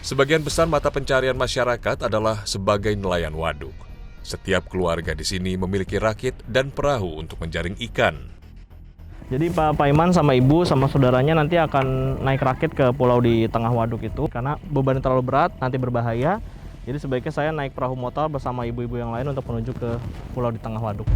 Sebagian besar mata pencarian masyarakat adalah sebagai nelayan waduk. Setiap keluarga di sini memiliki rakit dan perahu untuk menjaring ikan. Jadi Pak Paiman sama Ibu sama saudaranya nanti akan naik rakit ke pulau di tengah waduk itu karena beban terlalu berat, nanti berbahaya. Jadi sebaiknya saya naik perahu motor bersama ibu-ibu yang lain untuk menuju ke pulau di tengah waduk.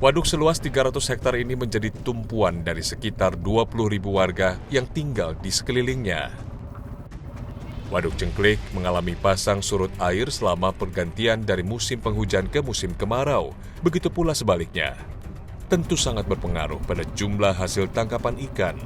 Waduk seluas 300 hektar ini menjadi tumpuan dari sekitar 20.000 warga yang tinggal di sekelilingnya. Waduk Cengklik mengalami pasang surut air selama pergantian dari musim penghujan ke musim kemarau. Begitu pula sebaliknya. Tentu sangat berpengaruh pada jumlah hasil tangkapan ikan.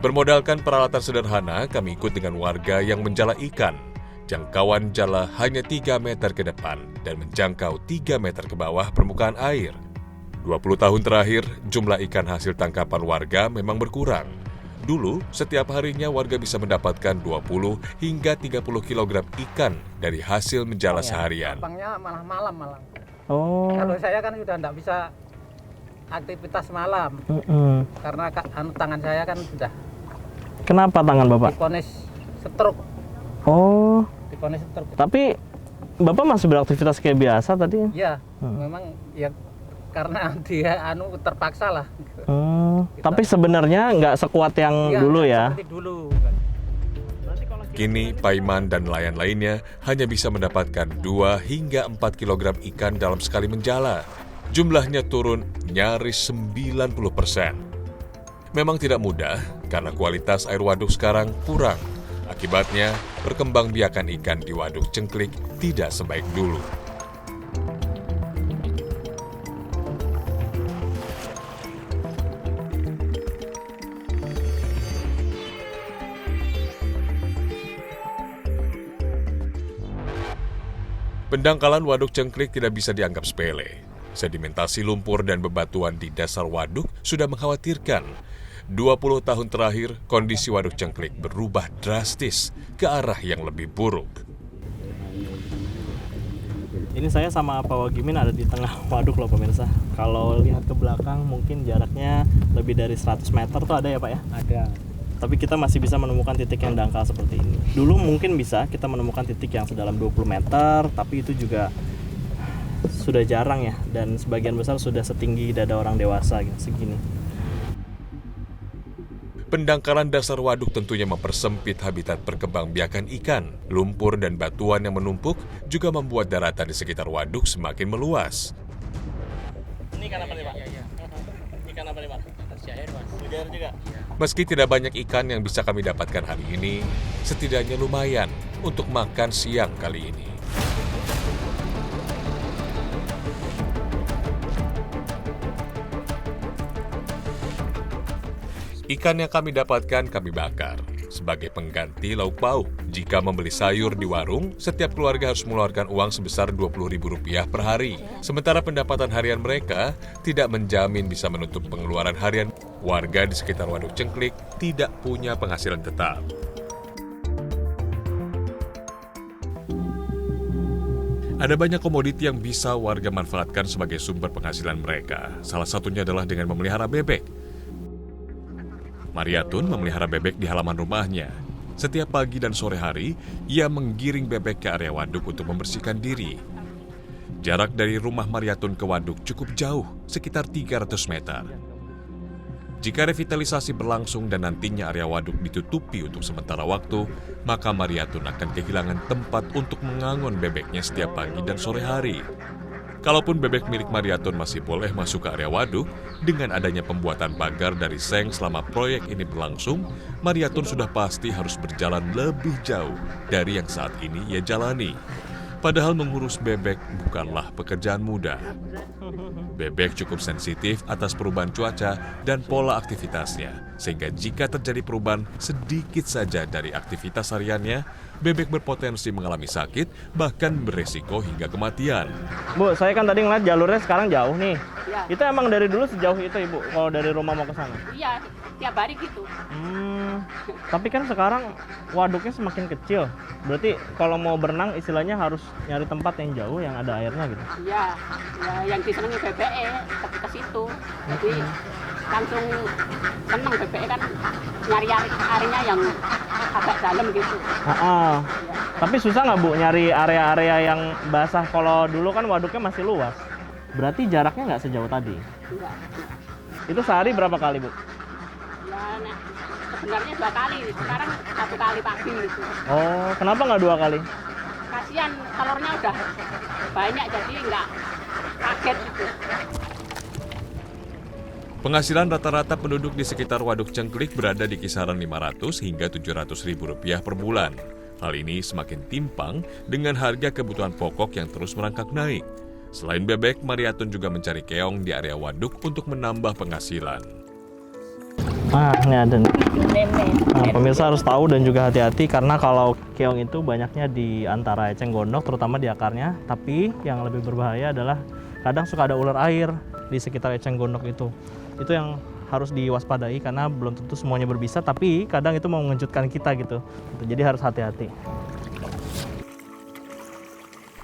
Bermodalkan peralatan sederhana, kami ikut dengan warga yang menjala ikan. Jangkauan jala hanya 3 meter ke depan dan menjangkau 3 meter ke bawah permukaan air. 20 tahun terakhir, jumlah ikan hasil tangkapan warga memang berkurang. Dulu, setiap harinya warga bisa mendapatkan 20 hingga 30 kg ikan dari hasil menjala seharian. Lapangnya malah malam. Oh. Kalau saya kan sudah tidak bisa aktivitas malam. Karena tangan saya kan sudah Kenapa tangan Bapak? divonis stroke. Oh. Divonis stroke. Tapi Bapak masih beraktivitas kayak biasa tadi? Ya, memang ya karena dia terpaksa lah. Tapi sebenarnya nggak sekuat yang dulu ya? Seperti dulu. Kini, Paiman dan nelayan lainnya hanya bisa mendapatkan 2 hingga 4 kg ikan dalam sekali menjala. Jumlahnya turun nyaris 90%. Memang tidak mudah karena kualitas air waduk sekarang kurang. Akibatnya, perkembangbiakan ikan di Waduk Cengklik tidak sebaik dulu. Pendangkalan Waduk Cengklik tidak bisa dianggap sepele. Sedimentasi lumpur dan bebatuan di dasar waduk sudah mengkhawatirkan. 20 tahun terakhir, kondisi Waduk Cengklik berubah drastis ke arah yang lebih buruk. Ini saya sama Pak Wagimin ada di tengah waduk loh pemirsa. Kalau lihat ke belakang mungkin jaraknya lebih dari 100 meter tuh ada ya Pak ya? Ada. Tapi kita masih bisa menemukan titik yang dangkal seperti ini. Dulu mungkin bisa kita menemukan titik yang sedalam 20 meter, tapi itu juga sudah jarang ya. Dan sebagian besar sudah setinggi dada orang dewasa gitu, segini. Pendangkalan dasar waduk tentunya mempersempit habitat perkembangbiakan ikan. Lumpur dan batuan yang menumpuk juga membuat daratan di sekitar waduk semakin meluas. Ini ikan apa nih Pak? Ikan apa nih Pak? Terjair, Mas. Terjair juga? Meski tidak banyak ikan yang bisa kami dapatkan hari ini, setidaknya lumayan untuk makan siang kali ini. Ikan yang kami dapatkan kami bakar sebagai pengganti lauk pauk. Jika membeli sayur di warung, setiap keluarga harus mengeluarkan uang sebesar Rp20.000 per hari. Sementara pendapatan harian mereka tidak menjamin bisa menutup pengeluaran harian. Warga di sekitar Waduk Cengklik tidak punya penghasilan tetap. Ada banyak komoditi yang bisa warga manfaatkan sebagai sumber penghasilan mereka. Salah satunya adalah dengan memelihara bebek. Mariatun memelihara bebek di halaman rumahnya. Setiap pagi dan sore hari, ia menggiring bebek ke area waduk untuk membersihkan diri. Jarak dari rumah Mariatun ke waduk cukup jauh, sekitar 300 meter. Jika revitalisasi berlangsung dan nantinya area waduk ditutupi untuk sementara waktu, maka Mariatun akan kehilangan tempat untuk mengangon bebeknya setiap pagi dan sore hari. Kalaupun bebek milik Mariatun masih boleh masuk ke area waduk, dengan adanya pembuatan pagar dari seng selama proyek ini berlangsung, Mariatun sudah pasti harus berjalan lebih jauh dari yang saat ini ia jalani. Padahal mengurus bebek bukanlah pekerjaan mudah. Bebek cukup sensitif atas perubahan cuaca dan pola aktivitasnya, sehingga jika terjadi perubahan sedikit saja dari aktivitas hariannya, bebek berpotensi mengalami sakit, bahkan beresiko hingga kematian. Bu, saya kan tadi ngeliat jalurnya sekarang jauh nih. Iya. Itu emang dari dulu sejauh itu Ibu, kalau dari rumah mau ke sana? Iya, tiap hari gitu. Tapi kan sekarang waduknya semakin kecil. Berarti kalau mau berenang istilahnya harus nyari tempat yang jauh yang ada airnya gitu. Iya, ya, yang disenangi BBE tapi ke situ. Jadi langsung seneng bebek kan nyari airnya yang agak dalam gitu. Tapi susah nggak Bu nyari area-area yang basah? Kalau dulu kan waduknya masih luas. Berarti jaraknya nggak sejauh tadi? Enggak. Itu sehari berapa kali Bu? Ya, sebenarnya 2 kali, sekarang 1 kali pagi gitu. Oh, kenapa nggak 2 kali? Kasihan telurnya udah banyak jadi nggak kaget gitu. Penghasilan rata-rata penduduk di sekitar Waduk Cengklik berada di kisaran 500 hingga 700 ribu rupiah per bulan. Hal ini semakin timpang dengan harga kebutuhan pokok yang terus merangkak naik. Selain bebek, Mariatun juga mencari keong di area waduk untuk menambah penghasilan. Ini ada nih. Nah, pemirsa harus tahu dan juga hati-hati karena kalau keong itu banyaknya di antara eceng gondok, terutama di akarnya. Tapi yang lebih berbahaya adalah kadang suka ada ular air di sekitar eceng gondok itu. Itu yang harus diwaspadai karena belum tentu semuanya berbisa, tapi kadang itu mau mengejutkan kita gitu. Jadi harus hati-hati.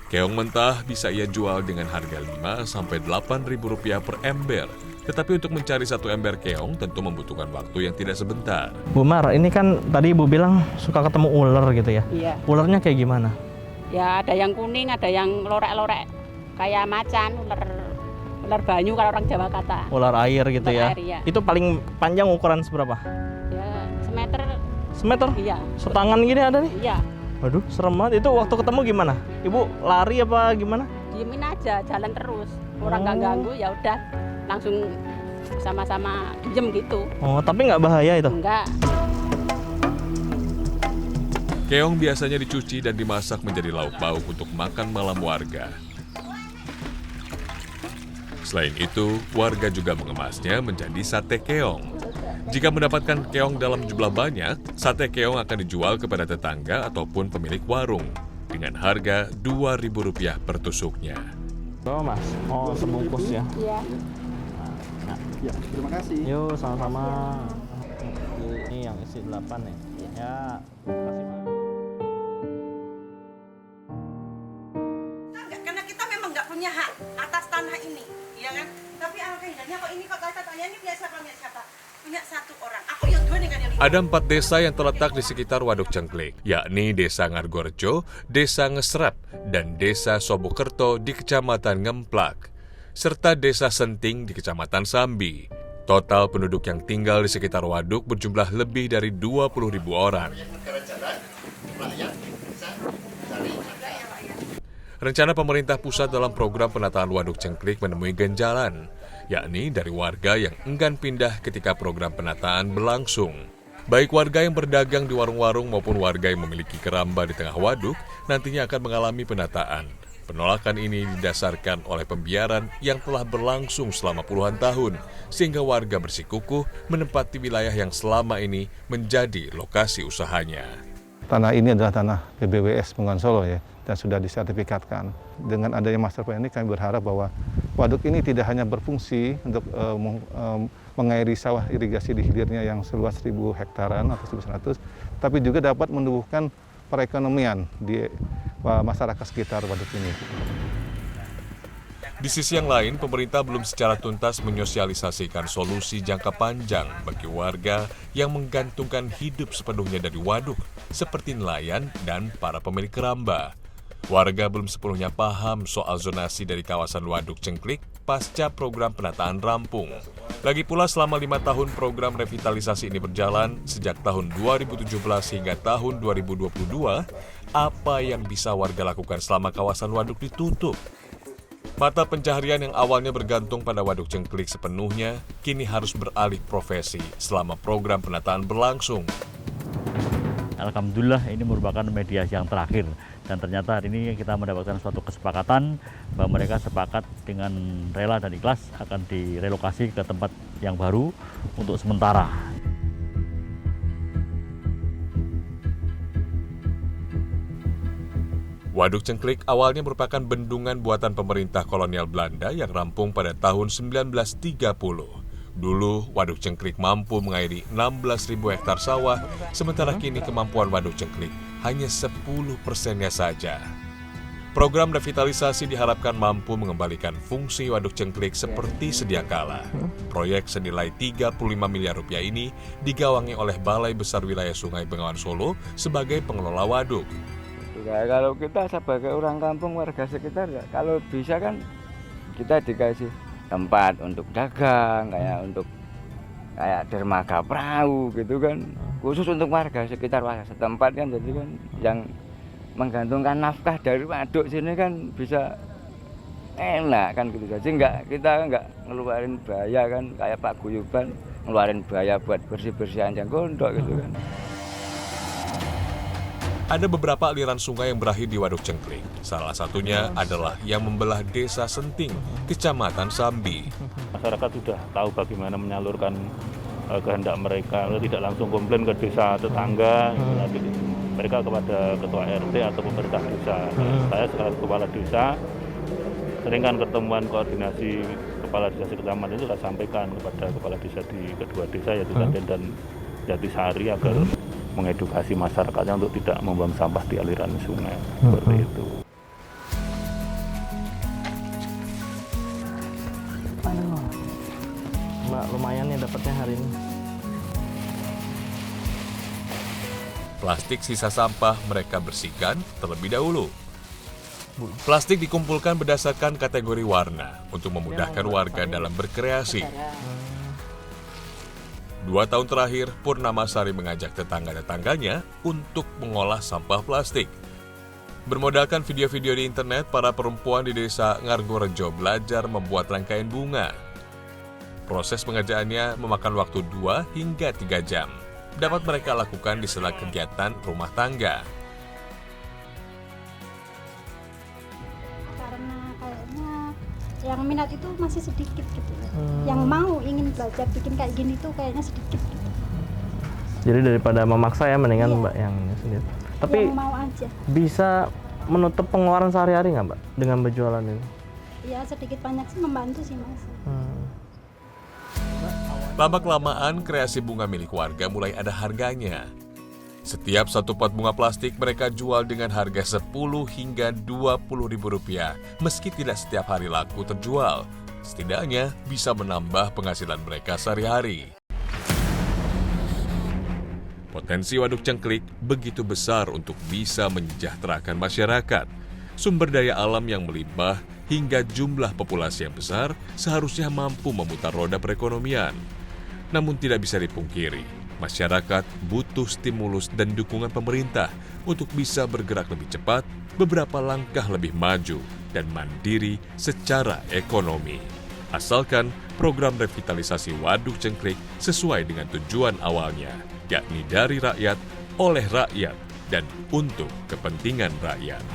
Keong mentah bisa ia jual dengan harga 5 sampai 8 ribu rupiah per ember. Tetapi untuk mencari satu ember keong tentu membutuhkan waktu yang tidak sebentar. Bu Mar, ini kan tadi Ibu bilang suka ketemu ular gitu ya? Iya. Ularnya kayak gimana? Ya ada yang kuning, ada yang lorek-lorek kayak macan, ular banyu kalau orang Jawa kata. Ular air gitu Ular ya? air, iya. Itu paling panjang ukuran seberapa? Ya semeter. Semeter? Iya. Setangan gini ada nih? Iya. Waduh, serem banget. Itu waktu ketemu gimana? Ibu lari apa gimana? Diemin aja, jalan terus. Orang nggak ganggu, ya udah langsung sama-sama diem gitu. Oh, tapi nggak bahaya itu? Enggak. Keong biasanya dicuci dan dimasak menjadi lauk pauk untuk makan malam warga. Selain itu, warga juga mengemasnya menjadi sate keong. Jika mendapatkan keong dalam jumlah banyak, sate keong akan dijual kepada tetangga ataupun pemilik warung dengan harga Rp2.000 per tusuknya. Oh mas, oh sebungkus ya? Iya. Ya, terima kasih. Yuk sama-sama. Ini yang isi 8 ya? Ya, terima kasih Mas. Karena kita memang nggak punya hak atas tanah ini, ya kan? Tapi alangkah indahnya kok ini kok katanya ini punya siapa? Punya satu orang. Aku yang dua nih kan yang Ada 4 desa yang terletak di sekitar Waduk Cengklik, yakni Desa Ngargorejo, Desa Ngesrep, dan Desa Sobokerto di Kecamatan Ngemplak, serta Desa Senting di Kecamatan Sambi. Total penduduk yang tinggal di sekitar waduk berjumlah lebih dari 20.000 orang. Rencana pemerintah pusat dalam program penataan Waduk Cengklik menemui ganjalan, yakni dari warga yang enggan pindah ketika program penataan berlangsung. Baik warga yang berdagang di warung-warung maupun warga yang memiliki keramba di tengah waduk nantinya akan mengalami penataan. Penolakan ini didasarkan oleh pembiaran yang telah berlangsung selama puluhan tahun, sehingga warga bersikukuh menempati wilayah yang selama ini menjadi lokasi usahanya. Tanah ini adalah tanah PBWS Bengawan Solo ya, dan sudah disertifikatkan. Dengan adanya master plan ini kami berharap bahwa waduk ini tidak hanya berfungsi untuk mengairi sawah irigasi di hilirnya yang seluas 1.000 hektaran atau 1.100, tapi juga dapat menumbuhkan perekonomian di masyarakat sekitar waduk ini. Di sisi yang lain, pemerintah belum secara tuntas menyosialisasikan solusi jangka panjang bagi warga yang menggantungkan hidup sepenuhnya dari waduk, seperti nelayan dan para pemilik keramba. Warga belum sepenuhnya paham soal zonasi dari kawasan Waduk Cengklik pasca program penataan rampung. Lagi pula selama 5 tahun program revitalisasi ini berjalan sejak tahun 2017 hingga tahun 2022, apa yang bisa warga lakukan selama kawasan waduk ditutup? Mata pencaharian yang awalnya bergantung pada Waduk Cengklik sepenuhnya kini harus beralih profesi selama program penataan berlangsung. Alhamdulillah ini merupakan mediasi yang terakhir dan ternyata hari ini kita mendapatkan suatu kesepakatan bahwa mereka sepakat dengan rela dan ikhlas akan direlokasi ke tempat yang baru untuk sementara. Waduk Cengklik awalnya merupakan bendungan buatan pemerintah kolonial Belanda yang rampung pada tahun 1930. Dulu, Waduk Cengklik mampu mengairi 16.000 hektar sawah, sementara kini kemampuan Waduk Cengklik hanya 10%-nya saja. Program revitalisasi diharapkan mampu mengembalikan fungsi Waduk Cengklik seperti sedia kala. Proyek senilai 35 miliar rupiah ini digawangi oleh Balai Besar Wilayah Sungai Bengawan Solo sebagai pengelola waduk. Kalau kita sebagai orang kampung, warga sekitar, kalau bisa kan kita dikasih tempat untuk dagang, kayak dermaga perahu gitu kan, khusus untuk warga sekitar, warga setempat kan, jadi kan yang menggantungkan nafkah dari waduk sini kan bisa enak kan gitu. Jadi kita nggak ngeluarin biaya kan kayak Pak Guyuban ngeluarin biaya buat bersih-bersih Anjang Gondok gitu kan. Ada beberapa aliran sungai yang berakhir di Waduk Cengklik. Salah satunya adalah yang membelah Desa Senting, Kecamatan Sambi. Masyarakat sudah tahu bagaimana menyalurkan kehendak mereka, tidak langsung komplain ke desa tetangga, tapi mereka kepada ketua RT atau pemerintah desa. Saya sebagai kepala desa, sering kan ketemuan koordinasi kepala desa kecamatan itu saya sampaikan kepada kepala desa di kedua desa, yaitu Kaden dan Jatisari, agar mengedukasi masyarakatnya untuk tidak membuang sampah di aliran sungai. Seperti itu. Aduh, Mbak, lumayan nih dapatnya hari ini. Plastik sisa sampah mereka bersihkan terlebih dahulu. Plastik dikumpulkan berdasarkan kategori warna untuk memudahkan warga dalam berkreasi. 2 tahun terakhir, Purnama Sari mengajak tetangga-tetangganya untuk mengolah sampah plastik. Bermodalkan video-video di internet, para perempuan di desa Ngargorejo belajar membuat rangkaian bunga. Proses pengerjaannya memakan waktu 2 hingga 3 jam. Dapat mereka lakukan di sela kegiatan rumah tangga. Karena kayaknya yang minat itu masih sedikit gitu. Yang mau ingin belajar bikin kayak gini tuh kayaknya sedikit gitu. Jadi daripada memaksa ya, mendingan Mbak yang ini sendiri. Tapi yang mau aja. Bisa menutup pengeluaran sehari-hari nggak Mbak dengan berjualan ini? Ya sedikit banyak sih membantu sih Mas. Lama-kelamaan kreasi bunga milik warga mulai ada harganya. Setiap satu pot bunga plastik mereka jual dengan harga 10 hingga 20 ribu rupiah, meski tidak setiap hari laku terjual. Setidaknya bisa menambah penghasilan mereka sehari-hari. Potensi Waduk Cengklik begitu besar untuk bisa menyejahterakan masyarakat. Sumber daya alam yang melimpah hingga jumlah populasi yang besar seharusnya mampu memutar roda perekonomian. Namun tidak bisa dipungkiri, masyarakat butuh stimulus dan dukungan pemerintah untuk bisa bergerak lebih cepat, beberapa langkah lebih maju, dan mandiri secara ekonomi. Asalkan program revitalisasi Waduk Cengklik sesuai dengan tujuan awalnya, yakni dari rakyat, oleh rakyat, dan untuk kepentingan rakyat.